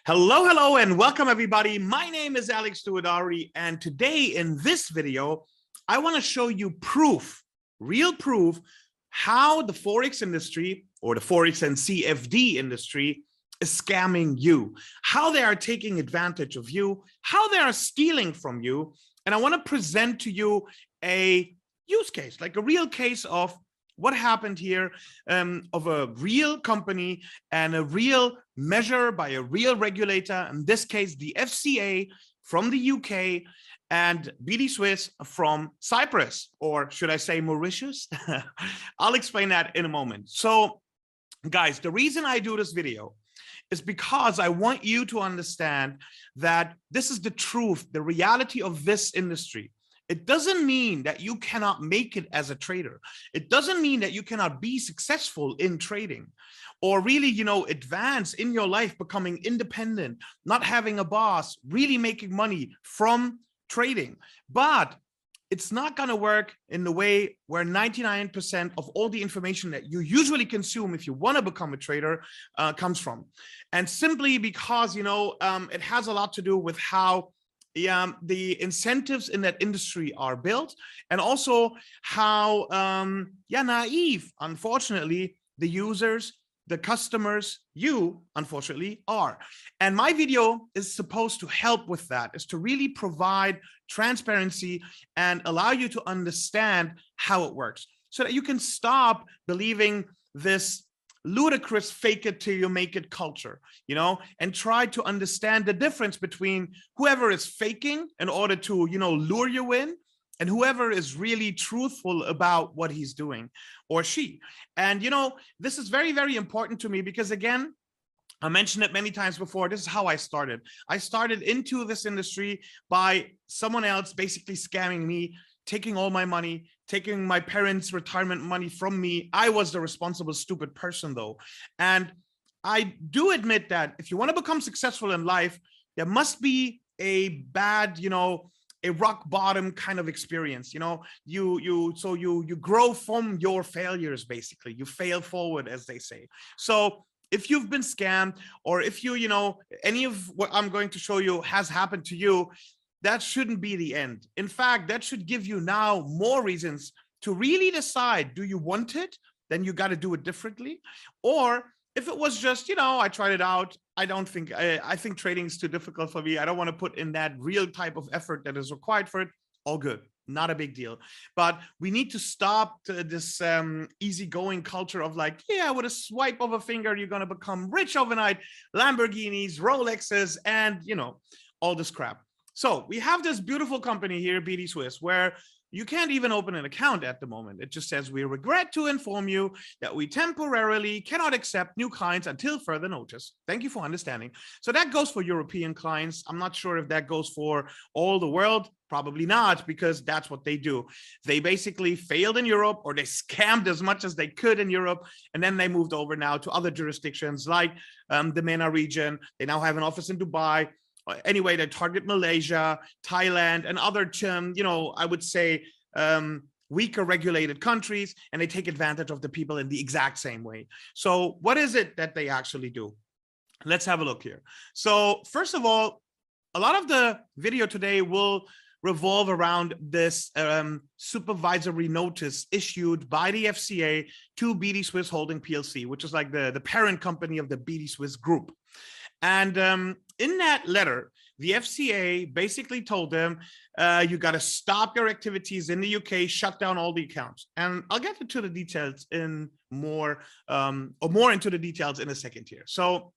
Hello, hello, and welcome everybody. My name is Alex Duadari, and today in this video, I want to show you proof, real proof, how the Forex industry or the Forex and CFD industry is scamming you, how they are taking advantage of you, how they are stealing from you. And I want to present to you a use case, like a real case of what happened here, of a real company and a real measure by a real regulator, in this case, the FCA from the UK and BD Swiss from Cyprus, or should I say Mauritius? I'll explain that in a moment. So guys, the reason I do this video is because I want you to understand that this is the truth, the reality of this industry. It doesn't mean that you cannot make it as a trader. It doesn't mean that you cannot be successful in trading or really, advance in your life, becoming independent, not having a boss, really making money from trading. But it's not going to work in the way where 99% of all the information that you usually consume if you want to become a trader comes from. And simply because, it has a lot to do with how the incentives in that industry are built, and also how naive, unfortunately, the users, the customers, you unfortunately are. And my video is supposed to help with that, is to really provide transparency and allow you to understand how it works, so that you can stop believing this ludicrous fake it till you make it culture, and try to understand the difference between whoever is faking in order to, lure you in, and whoever is really truthful about what he's doing, or she. And, this is very, very important to me because, again, I mentioned it many times before. This is how I started. I started into this industry by someone else basically scamming me, taking all my money, taking my parents' retirement money from me. I was the responsible, stupid person, though. And I do admit that if you want to become successful in life, there must be a bad, a rock bottom kind of experience. You grow from your failures, basically. You fail forward, as they say. So if you've been scammed, or if any of what I'm going to show you has happened to you, that shouldn't be the end. In fact, that should give you now more reasons to really decide, do you want it? Then you got to do it differently. Or if it was just, I tried it out, I think trading is too difficult for me, I don't want to put in that real type of effort that is required for it, all good, not a big deal. But we need to stop this easygoing culture of like, yeah, with a swipe of a finger, you're going to become rich overnight, Lamborghinis, Rolexes, and, all this crap. So we have this beautiful company here, BD Swiss, where you can't even open an account at the moment. It just says, we regret to inform you that we temporarily cannot accept new clients until further notice. Thank you for understanding. So that goes for European clients. I'm not sure if that goes for all the world. Probably not, because that's what they do. They basically failed in Europe, or they scammed as much as they could in Europe. And then they moved over now to other jurisdictions like the MENA region. They now have an office in Dubai. Anyway, they target Malaysia, Thailand, and other, I would say, weaker regulated countries, and they take advantage of the people in the exact same way. So what is it that they actually do? Let's have a look here. So first of all, a lot of the video today will revolve around this supervisory notice issued by the FCA to BD Swiss Holding PLC, which is like the parent company of the BD Swiss group. And in that letter, the FCA basically told them, you got to stop your activities in the UK, shut down all the accounts. And I'll get into the details in more into the details in a second here. So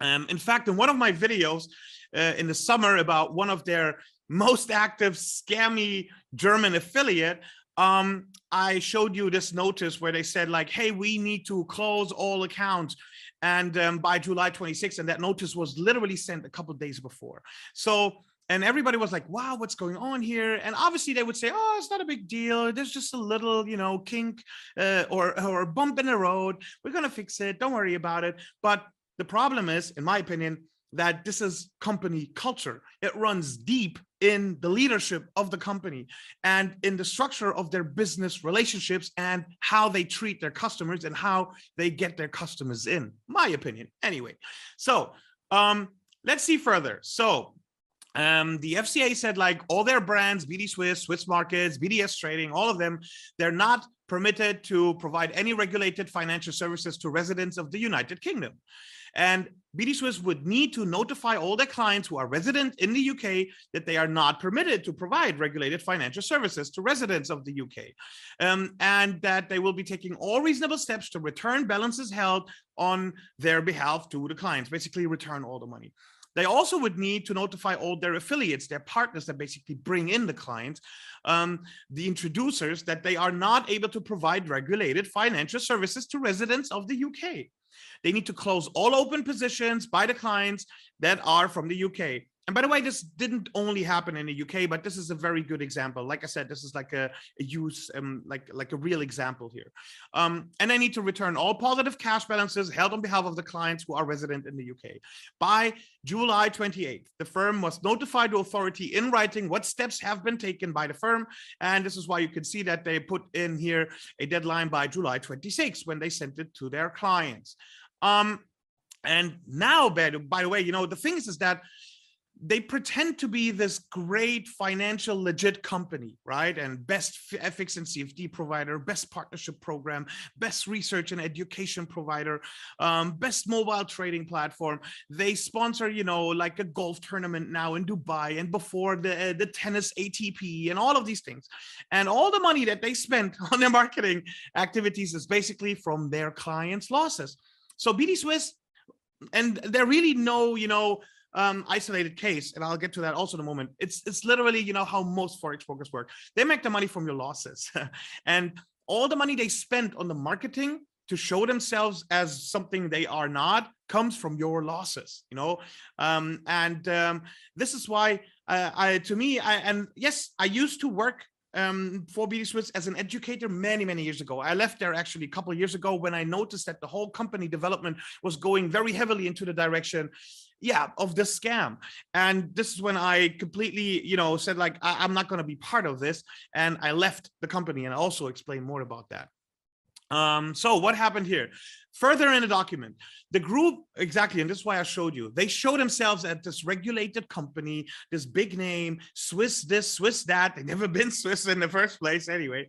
in fact, in one of my videos in the summer about one of their most active scammy German affiliate, I showed you this notice where they said like, hey, we need to close all accounts. And by July 26th, and that notice was literally sent a couple of days before. So, and everybody was like, wow, what's going on here? And obviously they would say, oh, it's not a big deal. There's just a little, kink or a bump in the road. We're going to fix it. Don't worry about it. But the problem is, in my opinion, that this is company culture. It runs deep in the leadership of the company and in the structure of their business relationships and how they treat their customers and how they get their customers in, my opinion. Anyway, so let's see further. So the FCA said like all their brands, BD Swiss, Swiss Markets, BDS Trading, all of them, they're not permitted to provide any regulated financial services to residents of the United Kingdom. And BD Swiss would need to notify all their clients who are resident in the UK that they are not permitted to provide regulated financial services to residents of the UK, and that they will be taking all reasonable steps to return balances held on their behalf to the clients, basically return all the money. They also would need to notify all their affiliates, their partners that basically bring in the clients, the introducers, that they are not able to provide regulated financial services to residents of the UK. They need to close all open positions by the clients that are from the UK. And by the way, this didn't only happen in the UK, but this is a very good example. Like I said, this is like a use, like a real example here. And they need to return all positive cash balances held on behalf of the clients who are resident in the UK. By July 28th, the firm must notify the authority in writing what steps have been taken by the firm. And this is why you can see that they put in here a deadline by July 26th when they sent it to their clients. And now, by the way, you know, the thing is that they pretend to be this great financial legit company, right? And best FX and CFD provider, best partnership program, best research and education provider, best mobile trading platform. They sponsor, you know, like a golf tournament now in Dubai, and before the tennis ATP and all of these things. And all the money that they spent on their marketing activities is basically from their clients' losses. So BD Swiss, and there really no, you know, isolated case, and I'll get to that also in a moment. It's literally, you know, how most Forex brokers work. They make the money from your losses, and all the money they spent on the marketing to show themselves as something they are not comes from your losses, you know. This is why yes, I used to work for BD Swiss as an educator many years ago. I left there actually a couple of years ago when I noticed that the whole company development was going very heavily into the direction, yeah, of this scam. And this is when I completely, you know, said like, I'm not going to be part of this. And I left the company, and I also explain more about that. So what happened here? Further in the document, the group, exactly, and this is why I showed you, they show themselves at this regulated company, this big name, Swiss this, Swiss that. They've never been Swiss in the first place anyway.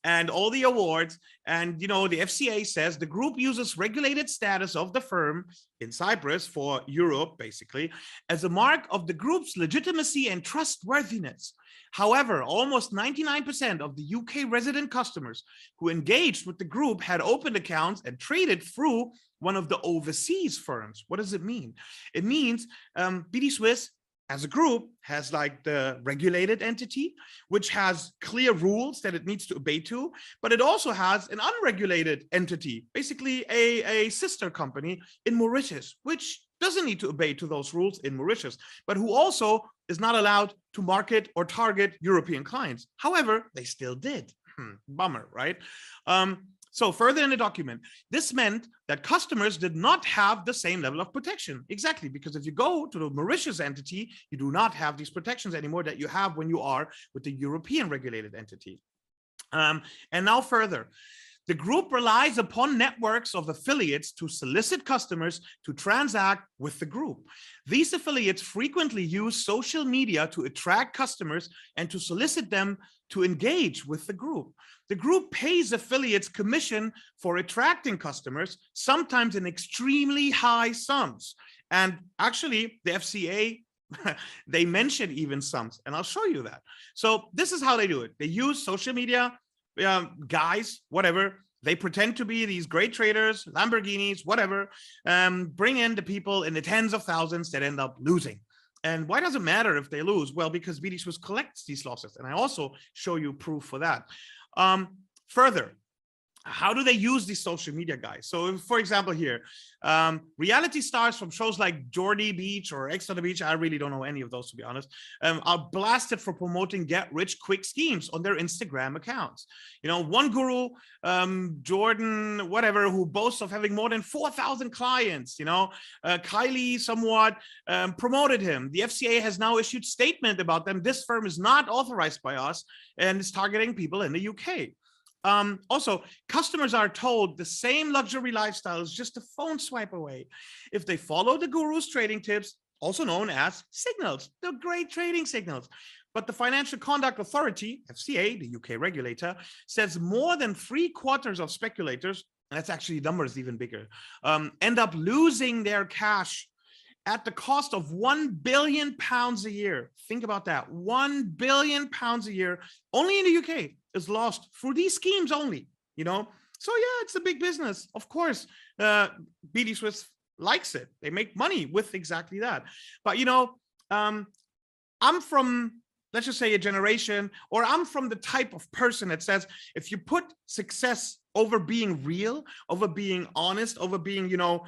And all the awards. And, you know, the FCA says the group uses regulated status of the firm in Cyprus for Europe, basically, as a mark of the group's legitimacy and trustworthiness. However, almost 99% of the UK resident customers who engaged with the group had opened accounts and traded through one of the overseas firms. What does it mean? It means BD Swiss as a group has like the regulated entity, which has clear rules that it needs to obey to, but it also has an unregulated entity, basically a sister company in Mauritius, which doesn't need to obey to those rules in Mauritius, but who also is not allowed to market or target European clients. However, they still did. Bummer, right? So further in the document, this meant that customers did not have the same level of protection. Exactly, because if you go to the Mauritius entity, you do not have these protections anymore that you have when you are with the European regulated entity. And now further, the group relies upon networks of affiliates to solicit customers to transact with the group. These affiliates frequently use social media to attract customers and to solicit them to engage with the group. The group pays affiliates commission for attracting customers, sometimes in extremely high sums. And actually, the FCA, they mention even sums, and I'll show you that. So this is how they do it. They use social media, guys, whatever. They pretend to be these great traders, Lamborghinis, whatever, bring in the people in the tens of thousands that end up losing. And why does it matter if they lose? Well, because BD Swiss collects these losses. And I also show you proof for that. Further, how do they use these social media guys? So for example, here, reality stars from shows like Geordie Beach or X on the Beach, I really don't know any of those, to be honest, are blasted for promoting get-rich-quick schemes on their Instagram accounts. You know, one guru, Jordan, whatever, who boasts of having more than 4,000 clients, you know, Kylie somewhat promoted him. The FCA has now issued statement about them. This firm is not authorized by us and is targeting people in the UK. Also, customers are told the same luxury lifestyle is just a phone swipe away if they follow the guru's trading tips, also known as signals. They're great trading signals. But the Financial Conduct Authority, FCA, the UK regulator, says more than 3/4 of speculators, and that's actually numbers even bigger, end up losing their cash at the cost of £1 billion a year. Think about that. £1 billion a year only in the UK is lost through these schemes only, you know? So yeah, it's a big business. Of course, BD Swiss likes it. They make money with exactly that. But, you know, I'm from, let's just say, a generation, or I'm from the type of person that says, if you put success over being real, over being honest, over being, you know,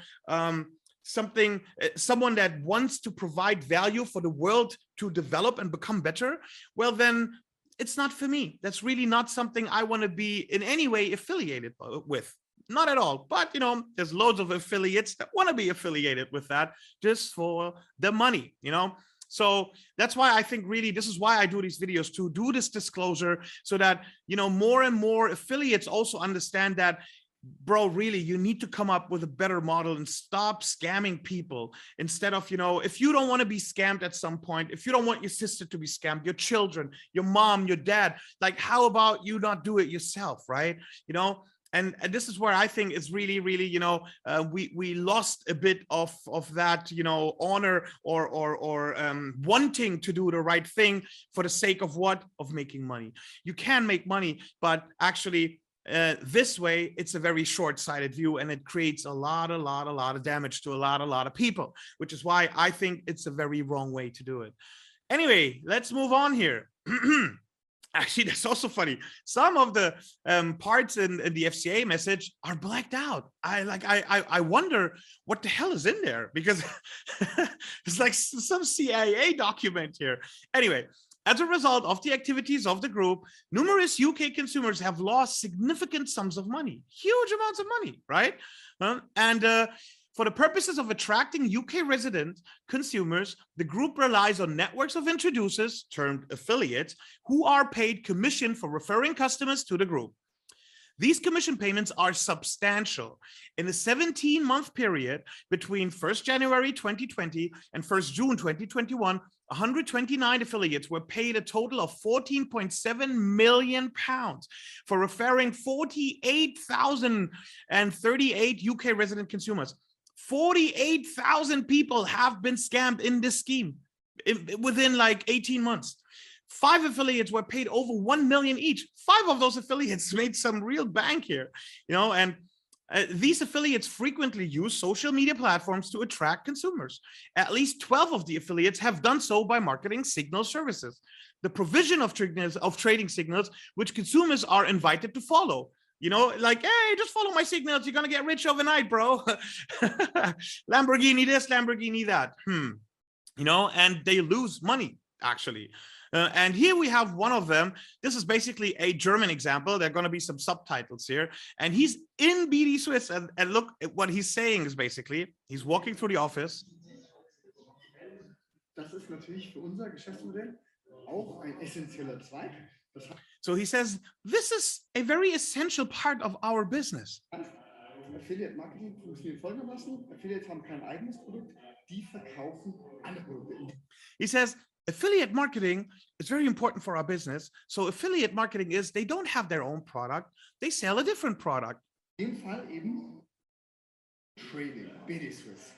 someone that wants to provide value for the world to develop and become better, well, then it's not for me. That's really not something I want to be in any way affiliated with. Not at all. But, you know, there's loads of affiliates that want to be affiliated with that just for the money, you know. So that's why I think really this is why I do these videos, to do this disclosure, so that, you know, more and more affiliates also understand that, bro, really, you need to come up with a better model and stop scamming people. Instead of, you know, if you don't want to be scammed at some point, if you don't want your sister to be scammed, your children, your mom, your dad, like, how about you not do it yourself, right? You know, and this is where I think it's really, really, you know, we lost a bit of that, you know, honor or wanting to do the right thing for the sake of what? Of making money. You can make money, but actually, this way, it's a very short-sighted view, and it creates a lot of damage to a lot of people, which is why I think it's a very wrong way to do it. Anyway, let's move on here. Actually, that's also funny. Some of the parts in the FCA message are blacked out. I wonder what the hell is in there, because it's like some CIA document here. Anyway, as a result of the activities of the group, numerous UK consumers have lost significant sums of money, huge amounts of money, right? For the purposes of attracting UK resident consumers, the group relies on networks of introducers, termed affiliates, who are paid commission for referring customers to the group. These commission payments are substantial. In the 17-month period between 1st January 2020 and 1st June 2021, 129 affiliates were paid a total of £14.7 million for referring 48,038 UK resident consumers. 48,000 people have been scammed in this scheme within like 18 months. 5 affiliates were paid over 1 million each. 5 of those affiliates made some real bank here, you know, and these affiliates frequently use social media platforms to attract consumers. At least 12 of the affiliates have done so by marketing signal services, the provision of trading signals, which consumers are invited to follow. You know, like, hey, just follow my signals. You're going to get rich overnight, bro. Lamborghini this, Lamborghini that. You know, and they lose money, actually. And here we have one of them. This is basically a German example. There are going to be some subtitles here. And he's in BD Swiss. And look at what he's saying is basically, he's walking through the office. Das ist natürlich für unser Geschäftsmodell auch ein essentieller Zweig. So he says, this is a very essential part of our business. Affiliate Marketing funktioniert folgendermaßen. Affiliates haben kein eigenes Produkt, die verkaufen andere Produkte. He says, affiliate marketing is very important for our business. So affiliate marketing is, they don't have their own product, they sell a different product. In dem Fall eben Trading, BD Swiss.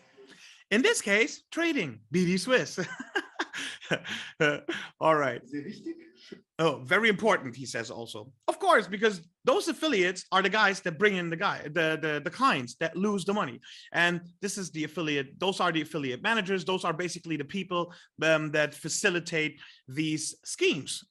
In this case, trading, BD Swiss. All right. Sehr wichtig. Oh, very important, he says also. Of course, because those affiliates are the guys that bring in the clients that lose the money. And this is the affiliate, those are the affiliate managers. Those are basically the people that facilitate these schemes.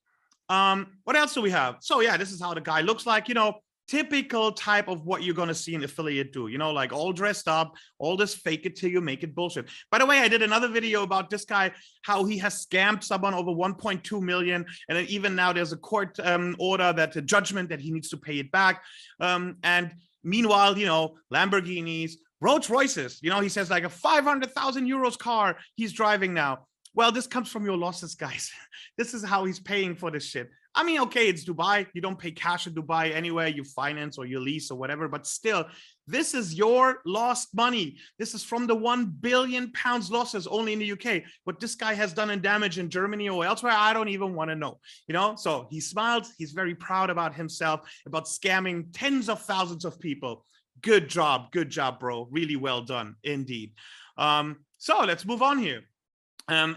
What else do we have? So yeah, this is how the guy looks like, you know, typical type of what you're going to see an affiliate do, you know, like all dressed up, all this fake it till you make it bullshit. By the way, I did another video about this guy, how he has scammed someone over 1.2 million. And then even now there's a court order, that a judgment that he needs to pay it back. And meanwhile, you know, Lamborghinis, Rolls Royces, you know, he says like a 500,000 euros car he's driving now. Well, this comes from your losses, guys. This is how he's paying for this shit. I mean, okay, it's Dubai. You don't pay cash in Dubai anywhere. You finance or you lease or whatever, but still, this is your lost money. This is from the £1 billion losses only in the UK. What this guy has done in damage in Germany or elsewhere, I don't even want to know. So he smiled. He's very proud about himself, about scamming tens of thousands of people. Good job, bro. Really well done, indeed. So let's move on here.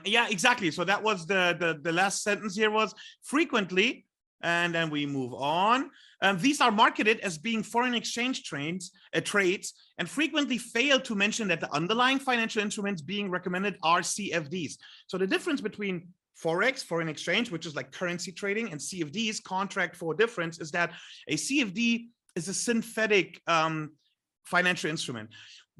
Yeah, exactly. So that was the last sentence here was frequently, and then we move on. These are marketed as being foreign exchange trades, and frequently fail to mention that the underlying financial instruments being recommended are CFDs. So the difference between Forex, foreign exchange, which is like currency trading, and CFDs, contract for difference, is that a CFD is a synthetic financial instrument.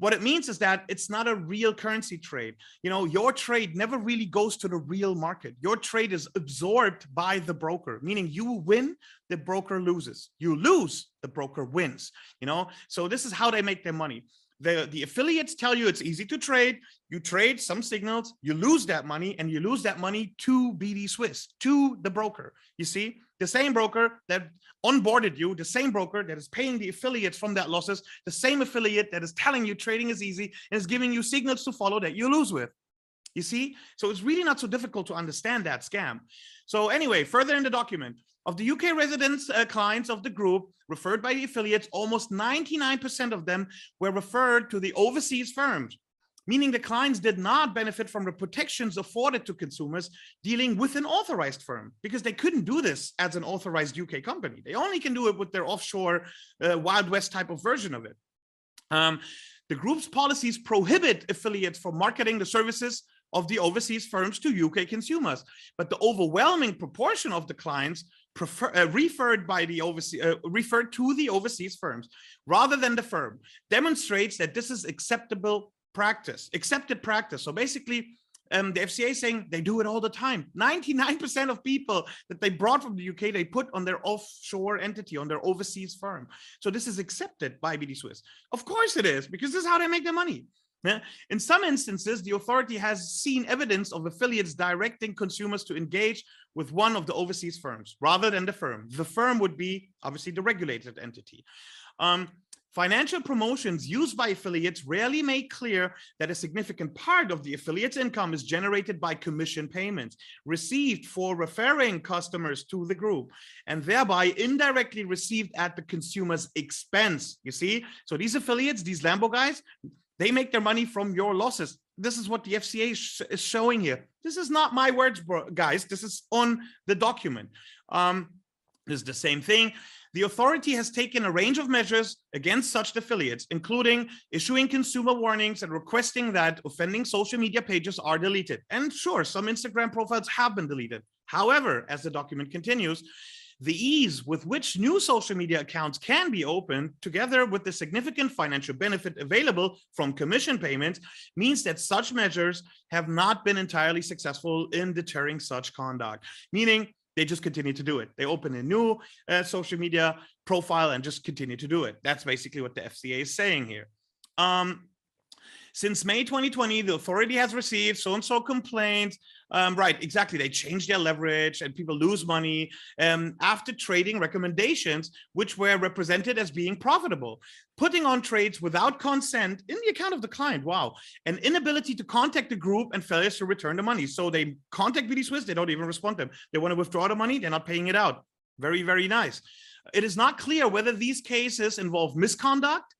What it means is that it's not a real currency trade. Your trade never really goes to the real market. Your trade is absorbed by the broker, meaning you win, the broker loses. You lose, the broker wins. So this is how they make their money. The affiliates tell you it's easy to trade. You trade some signals, you lose that money, and you lose that money to BD Swiss, to the broker. You see, the same broker that onboarded you, the same broker that is paying the affiliates from that losses, the same affiliate that is telling you trading is easy and is giving you signals to follow that you lose with. You see, so it's really not so difficult to understand that scam. So anyway, further in the document, of the UK residents clients of the group referred by the affiliates, almost 99% of them were referred to the overseas firms, meaning the clients did not benefit from the protections afforded to consumers dealing with an authorized firm, because they couldn't do this as an authorized UK company. They only can do it with their offshore Wild West type of version of it. The group's policies prohibit affiliates from marketing the services of the overseas firms to UK consumers, but the overwhelming proportion of the clients referred to the overseas firms rather than the firm demonstrates that this is accepted practice. So basically, the FCA is saying they do it all the time. 99% of people that they brought from the UK, they put on their offshore entity, on their overseas firm. So this is accepted by BD Swiss. Of course it is, because this is how they make their money. Yeah. In some instances, the authority has seen evidence of affiliates directing consumers to engage with one of the overseas firms rather than the firm. The firm would be obviously the regulated entity. Financial promotions used by affiliates rarely make clear that a significant part of the affiliate's income is generated by commission payments received for referring customers to the group, and thereby indirectly received at the consumer's expense. You see, so these affiliates, these Lambo guys, they make their money from your losses. This is what the FCA is showing here. This is not my words, guys. This is on the document. This is the same thing. The authority has taken a range of measures against such affiliates, including issuing consumer warnings and requesting that offending social media pages are deleted. And sure, some Instagram profiles have been deleted. However, as the document continues, the ease with which new social media accounts can be opened, together with the significant financial benefit available from commission payments, means that such measures have not been entirely successful in deterring such conduct, meaning they just continue to do it. They open a new social media profile and just continue to do it. That's basically what the FCA is saying here. Since May 2020, the authority has received so-and-so complaints. Right, exactly. They change their leverage and people lose money after trading recommendations, which were represented as being profitable, putting on trades without consent in the account of the client. Wow. An inability to contact the group and failures to return the money. So they contact BD Swiss, they don't even respond to them. They want to withdraw the money, they're not paying it out. Very, very nice. It is not clear whether these cases involve misconduct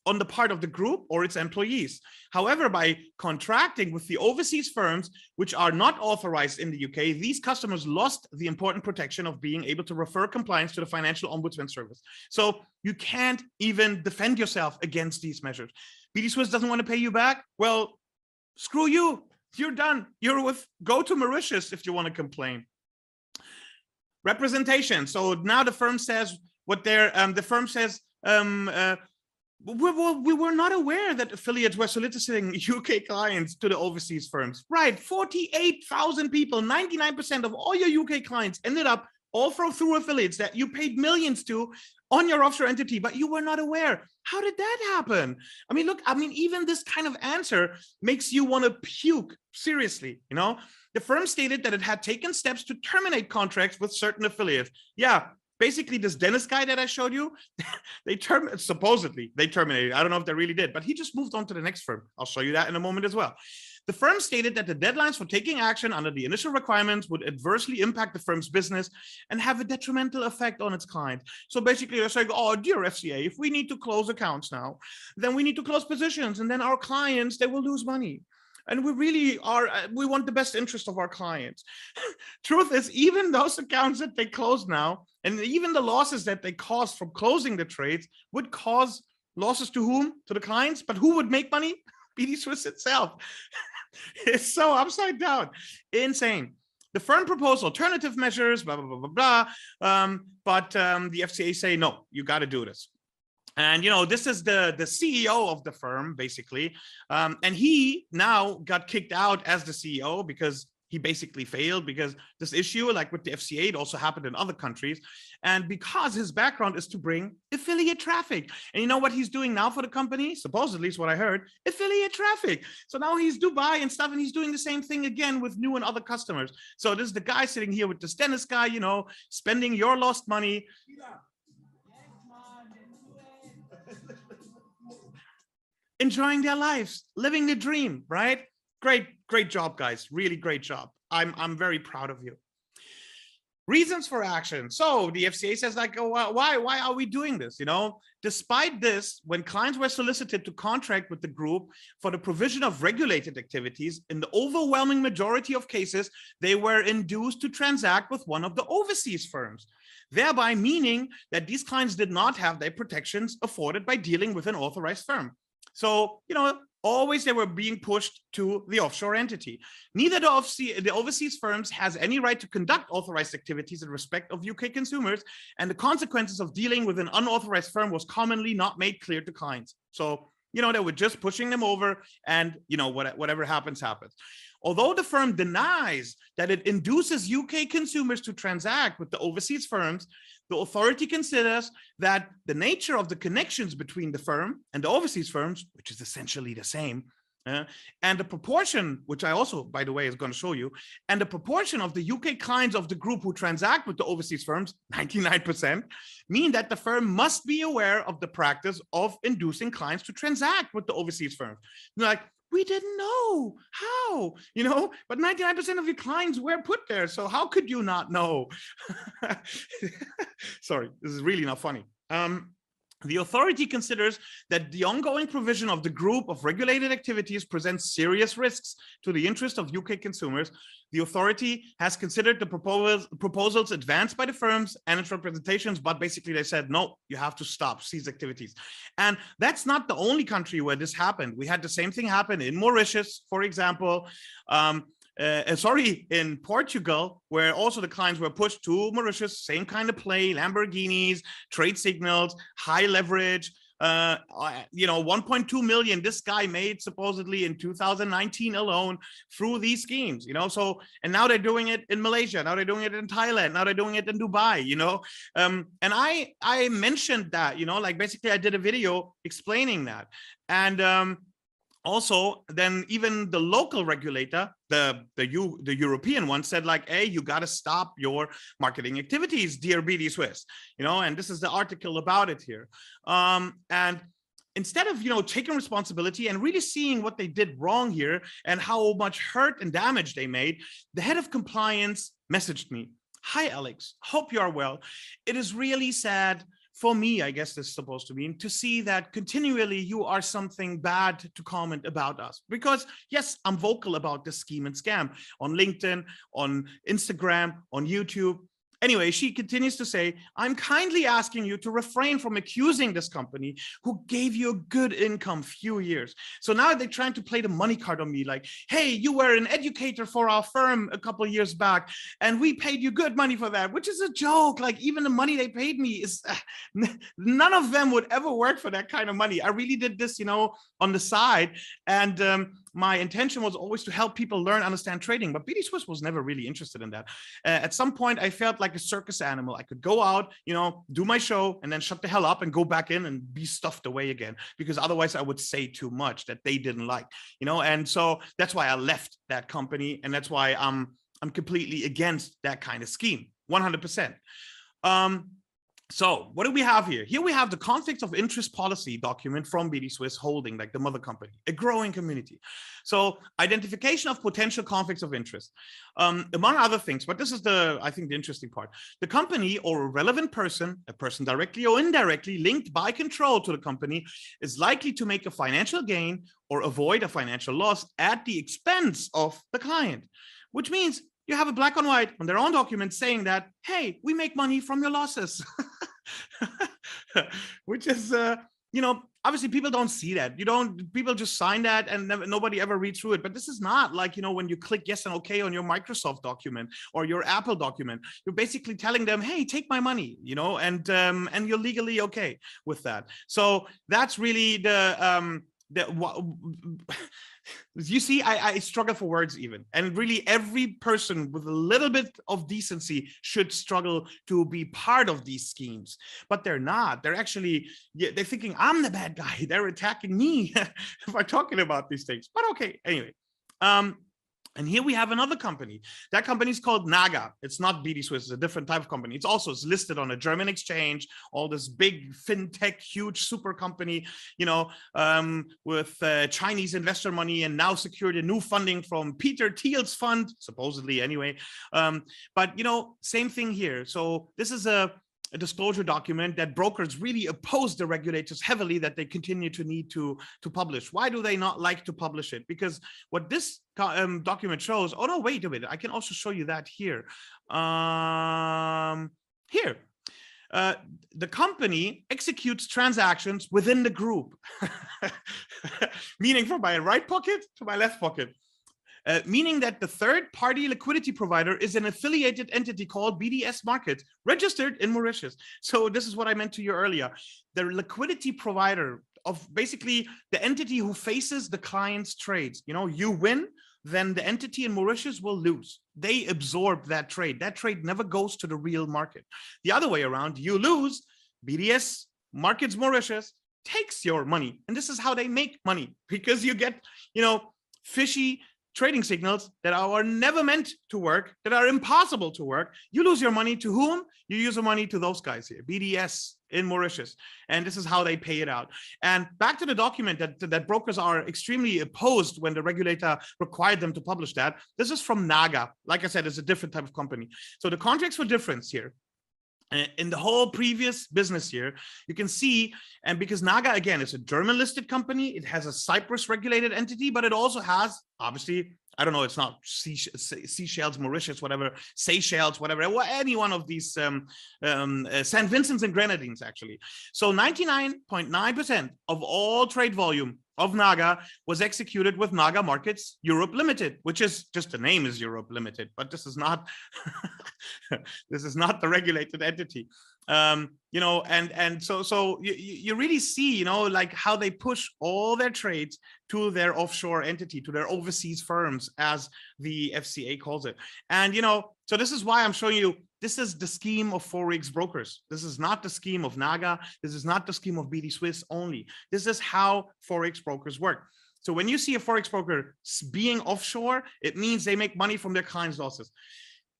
on the part of the group or its employees. However, by contracting with the overseas firms, which are not authorized in the UK, these customers lost the important protection of being able to refer compliance to the Financial Ombudsman Service. So you can't even defend yourself against these measures. BD Swiss doesn't want to pay you back? Well, screw you. You're done. Go to Mauritius if you want to complain. Representation. So now the firm says what the firm says, we were not aware that affiliates were soliciting UK clients to the overseas firms. Right, 48,000 people, 99% of all your UK clients ended up all through affiliates that you paid millions to on your offshore entity, but you were not aware. How did that happen? I mean, look, I mean, even this kind of answer makes you want to puke, seriously, you know? The firm stated that it had taken steps to terminate contracts with certain affiliates. Yeah, basically this Dennis guy that I showed you, supposedly they terminated. I don't know if they really did, but he just moved on to the next firm. I'll show you that in a moment as well. The firm stated that the deadlines for taking action under the initial requirements would adversely impact the firm's business and have a detrimental effect on its clients. So basically they're saying, oh, dear FCA, if we need to close accounts now, then we need to close positions, and then our clients, they will lose money. And we really are, we want the best interest of our clients. Truth is, even those accounts that they close now, and even the losses that they caused from closing the trades would cause losses to whom? To the clients, but who would make money? BD Swiss itself. It's so upside down, insane. The firm proposed alternative measures, blah, blah, blah, blah, blah. But the FCA say, no, you got to do this. And, you know, this is the CEO of the firm, basically. And he now got kicked out as the CEO because he basically failed, because this issue, like with the FCA, it also happened in other countries. And because his background is to bring affiliate traffic. And you know what he's doing now for the company? Supposedly is what I heard, affiliate traffic. So now he's Dubai and stuff, and he's doing the same thing again with new and other customers. So this is the guy sitting here with this Dennis guy, you know, spending your lost money. Enjoying their lives, living the dream, right? Great job, guys. Really great job. I'm very proud of you. Reasons for action. So the FCA says, like, oh, why are we doing this? You know, despite this, when clients were solicited to contract with the group for the provision of regulated activities, in the overwhelming majority of cases, they were induced to transact with one of the overseas firms, thereby meaning that these clients did not have their protections afforded by dealing with an authorized firm. So, you know, always they were being pushed to the offshore entity. Neither the overseas firms has any right to conduct authorized activities in respect of UK consumers, and the consequences of dealing with an unauthorized firm was commonly not made clear to clients. So, you know, they were just pushing them over, and, you know, whatever happens, happens. Although the firm denies that it induces UK consumers to transact with the overseas firms, the authority considers that the nature of the connections between the firm and the overseas firms, which is essentially the same, and the proportion, which I also, by the way, is going to show you, and the proportion of the UK clients of the group who transact with the overseas firms, 99%, mean that the firm must be aware of the practice of inducing clients to transact with the overseas firms. Like, we didn't know how, you know, but 99% of your clients were put there. So how could you not know? Sorry, this is really not funny. The authority considers that the ongoing provision of the group of regulated activities presents serious risks to the interest of UK consumers. The authority has considered the proposals advanced by the firms and its representations, but basically they said, no, you have to stop these activities. And that's not the only country where this happened. We had the same thing happen in Mauritius, for example. In Portugal, where also the clients were pushed to Mauritius, same kind of play, Lamborghinis, trade signals, high leverage, you know, 1.2 million this guy made supposedly in 2019 alone through these schemes, you know. So, and now they're doing it in Malaysia, now they're doing it in Thailand, now they're doing it in Dubai, you know. And I mentioned that, you know, like basically I did a video explaining that. And also, then even the local regulator, the European one, said like, hey, you got to stop your marketing activities, dear BD Swiss, you know, and this is the article about it here. And instead of, you know, taking responsibility and really seeing what they did wrong here and how much hurt and damage they made, the head of compliance messaged me. Hi, Alex, hope you are well. It is really sad for me, I guess this is supposed to mean, to see that continually you are something bad to comment about us. Because yes, I'm vocal about this scheme and scam on LinkedIn, on Instagram, on YouTube. Anyway, she continues to say, I'm kindly asking you to refrain from accusing this company who gave you a good income few years. So now they're trying to play the money card on me, like, hey, you were an educator for our firm a couple of years back, and we paid you good money for that, which is a joke. Like, even the money they paid me is, none of them would ever work for that kind of money. I really did this, you know, on the side. And my intention was always to help people learn, understand trading, but BD Swiss was never really interested in that. At some point, I felt like a circus animal. I could go out, do my show and then shut the hell up and go back in and be stuffed away again, because otherwise I would say too much that they didn't like, and so that's why I left that company. And that's why I'm completely against that kind of scheme, 100%. So what do we have here? Here we have the conflicts of interest policy document from BD Swiss Holding, like the mother company, a growing community. So identification of potential conflicts of interest, among other things, but this is I think the interesting part. The company or a relevant person, a person directly or indirectly linked by control to the company, is likely to make a financial gain or avoid a financial loss at the expense of the client, which means you have a black on white on their own document saying that, hey, we make money from your losses, which is, obviously people don't see that. People just sign that and nobody ever reads through it. But this is not like, when you click yes and okay on your Microsoft document or your Apple document, you're basically telling them, hey, take my money, and you're legally okay with that. So that's really you see, I struggle for words even, and really every person with a little bit of decency should struggle to be part of these schemes, but they're not. They're actually, they're thinking I'm the bad guy. They're attacking me if I'm talking about these things, but okay, anyway. And here we have another company. That company is called Naga. It's not BD Swiss, it's a different type of company. It's listed on a German exchange, all this big fintech, huge super company, with Chinese investor money, and now secured a new funding from Peter Thiel's fund, supposedly anyway. But, same thing here. So this is a disclosure document that brokers really oppose the regulators heavily that they continue to need to publish. Why do they not like to publish it? Because what this document shows, oh no, wait a minute, I can also show you that here. Here, the company executes transactions within the group, meaning from my right pocket to my left pocket. Meaning that the third-party liquidity provider is an affiliated entity called BDS Market, registered in Mauritius. So this is what I meant to you earlier. The liquidity provider of basically the entity who faces the client's trades. You win, then the entity in Mauritius will lose. They absorb that trade. That trade never goes to the real market. The other way around, you lose, BDS Markets Mauritius takes your money. And this is how they make money, because you get, fishy trading signals that are never meant to work, that are impossible to work. You lose your money to whom? You use the money to those guys here, BDS in Mauritius. And this is how they pay it out. And back to the document that brokers are extremely opposed when the regulator required them to publish that. This is from Naga. Like I said, it's a different type of company. So the contracts for difference here. In the whole previous business year, you can see, and because Naga, again, is a German listed company, it has a Cyprus regulated entity, but it also has, obviously, I don't know, it's not Seychelles, Mauritius, whatever, Seychelles, whatever, any one of these St. Vincent's and Grenadines, actually. So 99.9% of all trade volume of Naga was executed with Naga Markets Europe Limited, which is just the name is Europe Limited, but this is not this is not the regulated entity. So you really see, like how they push all their trades to their offshore entity, to their overseas firms, as the FCA calls it. And, so this is why I'm showing you, this is the scheme of FOREX brokers. This is not the scheme of Naga. This is not the scheme of BD Swiss only. This is how FOREX brokers work. So when you see a FOREX broker being offshore, it means they make money from their clients' losses.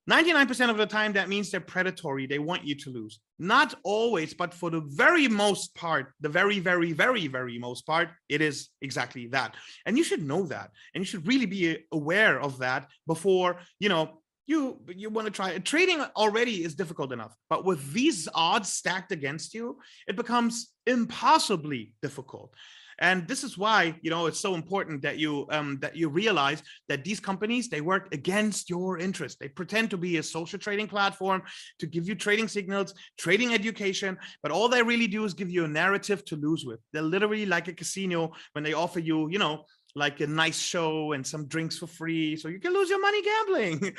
99% of the time, that means they're predatory. They want you to lose. Not always, but for the very most part, the very, very, very, very most part, it is exactly that. And you should know that. And you should really be aware of that before, you want to try. Trading already is difficult enough, but with these odds stacked against you, it becomes impossibly difficult. And this is why, it's so important that you realize that these companies, they work against your interest. They pretend to be a social trading platform to give you trading signals, trading education, but all they really do is give you a narrative to lose with. They're literally like a casino when they offer you, like a nice show and some drinks for free, so you can lose your money gambling.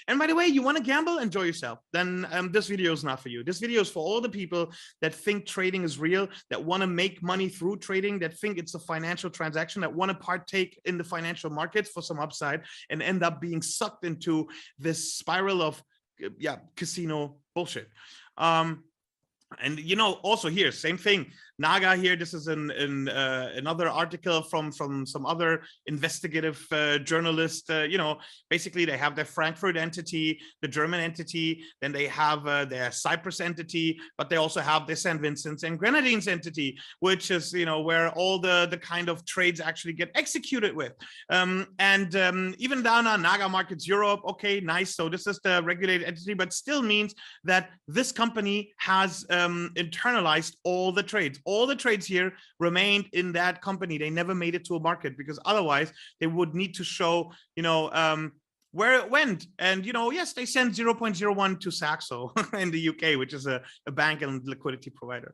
And by the way, you want to gamble, enjoy yourself, then this video is not for you. This video is for all the people that think trading is real, that want to make money through trading, that think it's a financial transaction, that want to partake in the financial markets for some upside and end up being sucked into this spiral of casino bullshit. And you know, also here, same thing. Naga here, this is another article from some other investigative journalist. You know, basically they have their Frankfurt entity, the German entity, then they have their Cyprus entity, but they also have the St. Vincent's and Grenadines entity, which is, you know, where all the kind of trades actually get executed with. Even down on Naga Markets Europe, okay, nice. So this is the regulated entity, but still means that this company has internalized all the trades. All the trades here remained in that company. They never made it to a market, because otherwise they would need to show, you know, where it went. And, you know, yes, they sent 0.01 to Saxo in the UK, which is a bank and liquidity provider.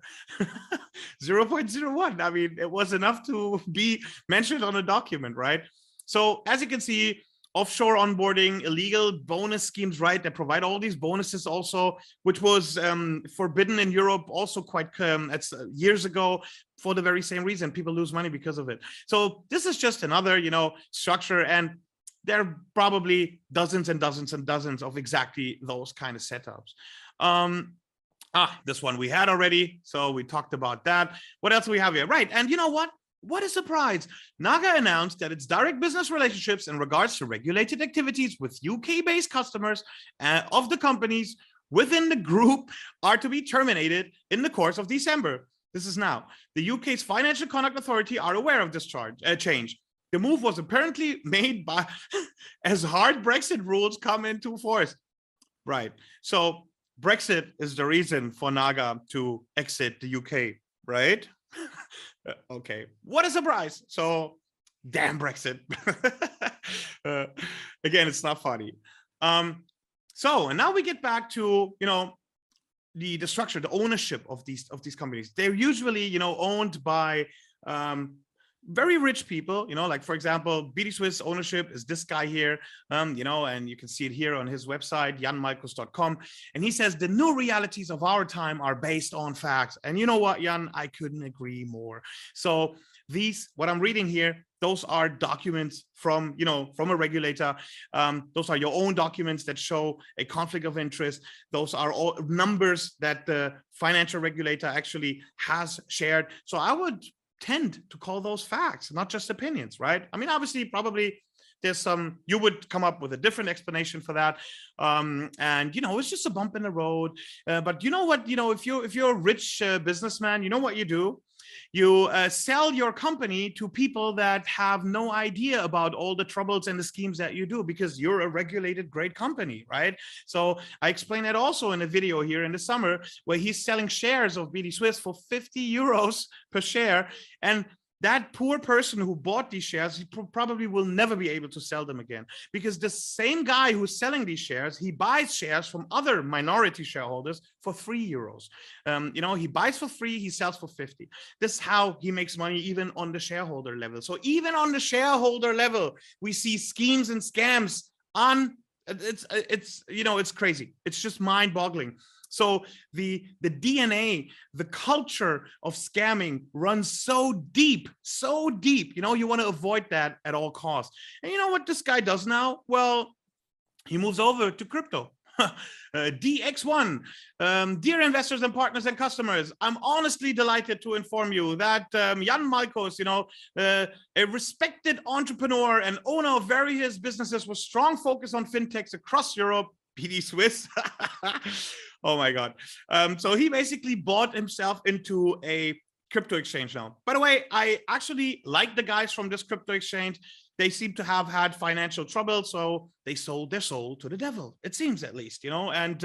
0.01. I mean, it was enough to be mentioned on a document, right? So as you can see, offshore onboarding, illegal bonus schemes, right? They provide all these bonuses also, which was forbidden in Europe also quite years ago, for the very same reason. People lose money because of it. So this is just another, you know, structure, and there are probably dozens and dozens and dozens of exactly those kind of setups. This one we had already, so we talked about that. What else do we have here? Right, and you know what? What a surprise. Naga announced that its direct business relationships in regards to regulated activities with UK-based customers of the companies within the group are to be terminated in the course of December. This is now. The UK's Financial Conduct Authority are aware of this change. The move was apparently made by as hard Brexit rules come into force. Right. So Brexit is the reason for Naga to exit the UK, right? Okay, what a surprise. So damn Brexit. Again, it's not funny. So, and now we get back to, you know, the structure, the ownership of these companies. They're usually, you know, owned by very rich people, you know, like, for example, BD Swiss ownership is this guy here, you know, and you can see it here on his website, janmalkus.com. And he says the new realities of our time are based on facts. And you know what, Jan, I couldn't agree more. So these, what I'm reading here, those are documents from, you know, from a regulator. Those are your own documents that show a conflict of interest. Those are all numbers that the financial regulator actually has shared. So I would tend to call those facts, not just opinions, right? I mean, obviously, probably there's some, you would come up with a different explanation for that. And, you know, it's just a bump in the road. But you know what, you know, if you're a rich businessman, you know what you do? You sell your company to people that have no idea about all the troubles and the schemes that you do, because you're a regulated great company, right? So I explained that also in a video here in the summer, where he's selling shares of BD Swiss for 50 euros per share. And that poor person who bought these shares, he probably will never be able to sell them again, because the same guy who's selling these shares, he buys shares from other minority shareholders for 3 euros. You know, he buys for 3, he sells for 50. This is how he makes money, even on the shareholder level. So even on the shareholder level, we see schemes and scams on. It's you know, it's crazy. It's just mind-boggling. So the DNA, the culture of scamming runs so deep, you know, you want to avoid that at all costs. And you know what this guy does now? Well, he moves over to crypto. DX1, dear investors and partners and customers, I'm honestly delighted to inform you that Jan Malkus, you know, a respected entrepreneur and owner of various businesses with strong focus on fintechs across Europe, BD Swiss. Oh my God. So he basically bought himself into a crypto exchange now. By the way, I actually like the guys from this crypto exchange. They seem to have had financial trouble, so they sold their soul to the devil, it seems, at least, you know. And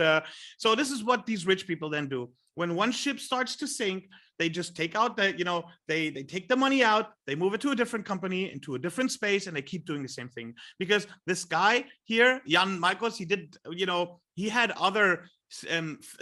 so this is what these rich people then do. When one ship starts to sink, they just take out the, you know, they take the money out, they move it to a different company, into a different space, and they keep doing the same thing. Because this guy here, Jan Malkus, he did, you know, he had other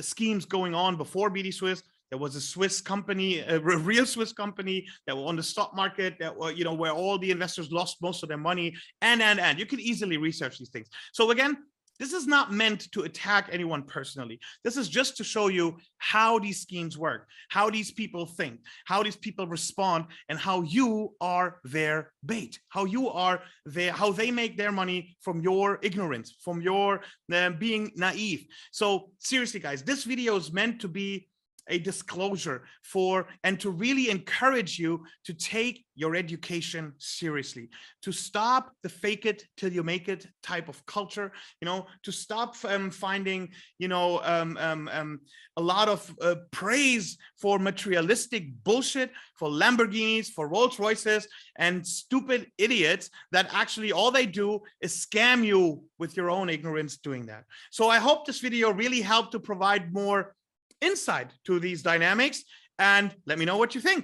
schemes going on before BD Swiss. There was a Swiss company, a real Swiss company that were on the stock market that were, you know, where all the investors lost most of their money, and you can easily research these things. So again, this is not meant to attack anyone personally. This is just to show you how these schemes work, how these people think, how these people respond, and how you are their bait, how they make their money from your ignorance, from your being naive. So seriously, guys, this video is meant to be a disclosure and to really encourage you to take your education seriously, to stop the fake it till you make it type of culture, you know, to stop finding, you know, a lot of praise for materialistic bullshit, for Lamborghinis, for Rolls Royces, and stupid idiots that actually all they do is scam you with your own ignorance doing that. So I hope this video really helped to provide more insight to these dynamics, and let me know what you think.